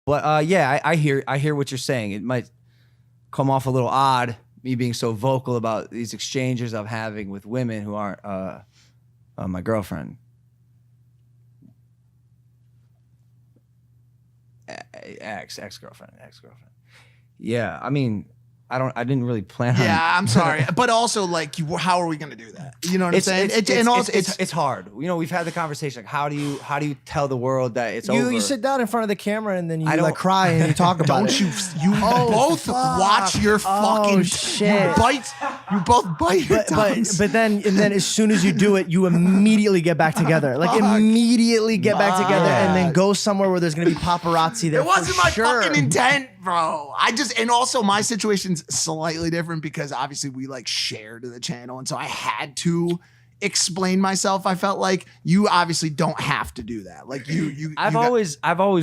But yeah, I hear what you're saying. It might come off a little odd, me being so vocal about these exchanges I'm having with women who aren't my girlfriend. Ex-girlfriend. Yeah, I mean, I didn't really plan on. Yeah, I'm sorry, but also like, how are we gonna do that? You know what I'm saying? It's hard. You know, we've had the conversation. Like, how do you tell the world that it's over? You sit down in front of the camera and then you like cry and you talk about it. You both watch your fucking shit. You both bite your tongues. But then as soon as you do it, you immediately get back together. Like immediately get back together and then go somewhere where there's gonna be paparazzi there. It wasn't my fucking intent, bro. And also my situation's slightly different because obviously we like shared the channel, and so I had to explain myself. I felt like you obviously don't have to do that. Like I've always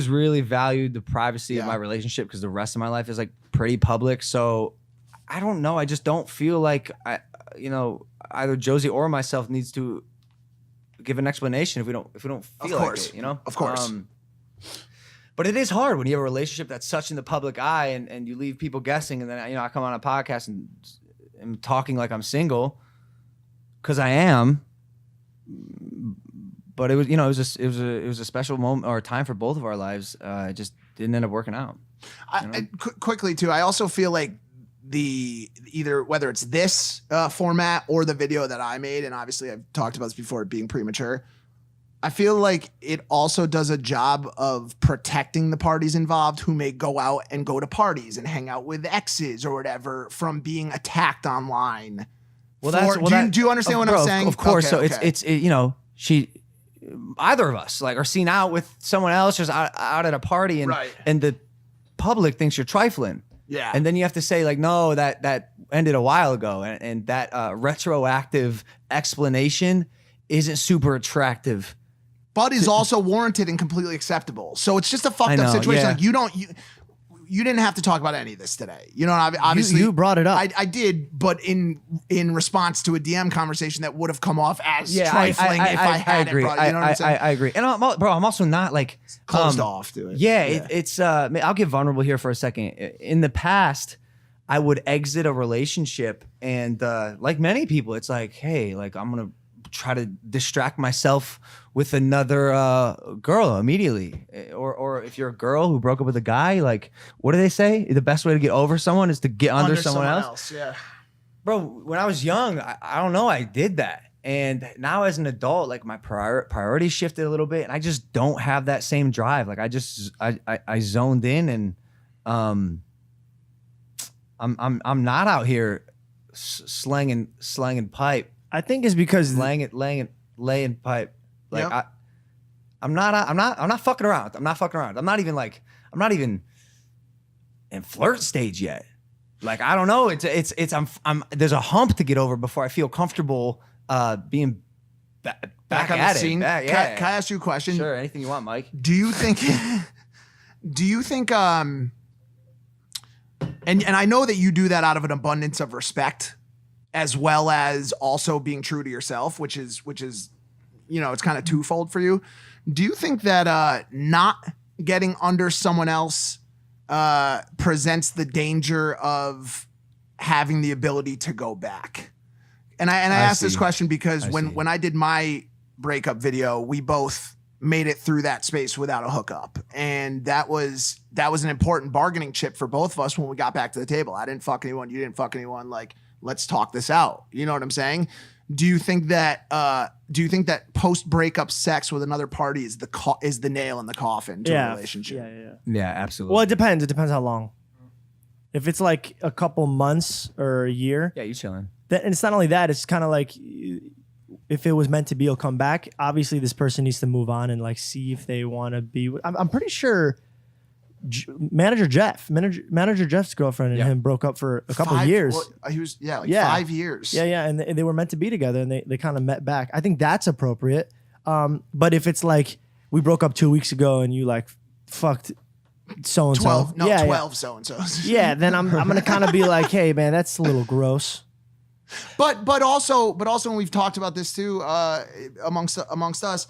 really valued the privacy of my relationship because the rest of my life is like pretty public. So I don't know. I just don't feel like either Josie or myself needs to give an explanation if we don't feel like it. You know, of course. But it is hard when you have a relationship that's such in the public eye and you leave people guessing, and then I come on a podcast and am talking like I'm single because I am. But it was it was a special moment or a time for both of our lives. It just didn't end up working out. Quickly too, I also feel like whether it's this format or the video that I made, and obviously I've talked about this before, it being premature. I feel like it also does a job of protecting the parties involved who may go out and go to parties and hang out with exes or whatever from being attacked online. Do you understand what I'm saying? Of course. Okay, so it's either of us like are seen out with someone else just out at a party and the public thinks you're trifling. Yeah. And then you have to say like, no, that ended a while ago. And that retroactive explanation isn't super attractive. But is also warranted and completely acceptable. So it's just a fucked up situation. Yeah. Like you didn't have to talk about any of this today. You know, obviously you brought it up. I did, but in response to a DM conversation that would have come off as trifling if I hadn't brought it. You know what I'm saying? I agree. And I'm also not like closed off to it. Yeah, it's I'll get vulnerable here for a second. In the past, I would exit a relationship and like many people, it's like, hey, like I'm gonna try to distract myself with another girl immediately. Or if you're a girl who broke up with a guy, like, what do they say? The best way to get over someone is to get under someone else. Yeah. Bro, when I was young, I don't know, I did that. And now as an adult, like my priorities shifted a little bit and I just don't have that same drive. Like I zoned in and I'm not out here slanging pipe. I think it's because laying pipe. Like I'm not fucking around. I'm not even in flirt stage yet. Like I don't know. I'm there's a hump to get over before I feel comfortable back on at the scene. Can I ask you a question? Sure, anything you want, Mike. Do you think and I know that you do that out of an abundance of respect, as well as also being true to yourself, which is, it's kind of twofold for you. Do you think that not getting under someone else presents the danger of having the ability to go back? And I asked this question because when I did my breakup video, we both made it through that space without a hookup. And that was an important bargaining chip for both of us when we got back to the table. I didn't fuck anyone. You didn't fuck anyone. Like, let's talk this out. You know what I'm saying? Do you think that post breakup sex with another party is the nail in the coffin to a relationship? Yeah, absolutely. Well, it depends. It depends how long. If it's like a couple months or a year, yeah, you chilling. And it's not only that. It's kind of like if it was meant to be, it'll come back. Obviously, this person needs to move on and like see if they want to be. I'm pretty sure. Manager Jeff's girlfriend and him broke up for a couple of years. Well, he was 5 years. Yeah, and they were meant to be together, and they kind of met back. I think that's appropriate. But if it's like we broke up 2 weeks ago and you like fucked so and so, 12 so and so's. Yeah, then I'm gonna kind of be like, hey man, that's a little gross. But also when we've talked about this too, amongst us,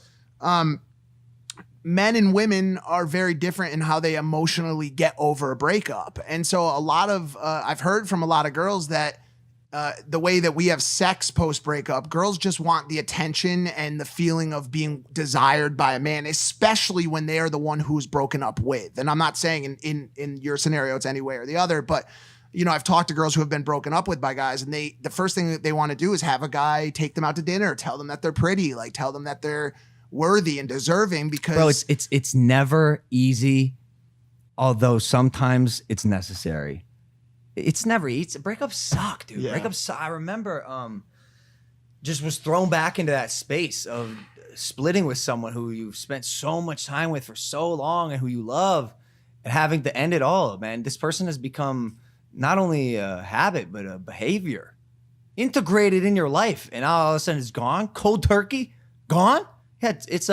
men and women are very different in how they emotionally get over a breakup. And so a lot of, I've heard from a lot of girls that the way that we have sex post breakup, girls just want the attention and the feeling of being desired by a man, especially when they are the one who's broken up with. And I'm not saying in your scenario it's any way or the other, but you know, I've talked to girls who have been broken up with by guys, and the first thing that they want to do is have a guy take them out to dinner, tell them that they're pretty, like tell them that they're worthy and deserving, because Bro, it's never easy, although sometimes it's necessary. It's never easy. Breakups suck, dude. Yeah. Breakups suck. I remember just was thrown back into that space of splitting with someone who you've spent so much time with for so long and who you love, and having to end it all, man. This person has become not only a habit, but a behavior integrated in your life. And all of a sudden it's gone, cold turkey, gone. Yeah, it's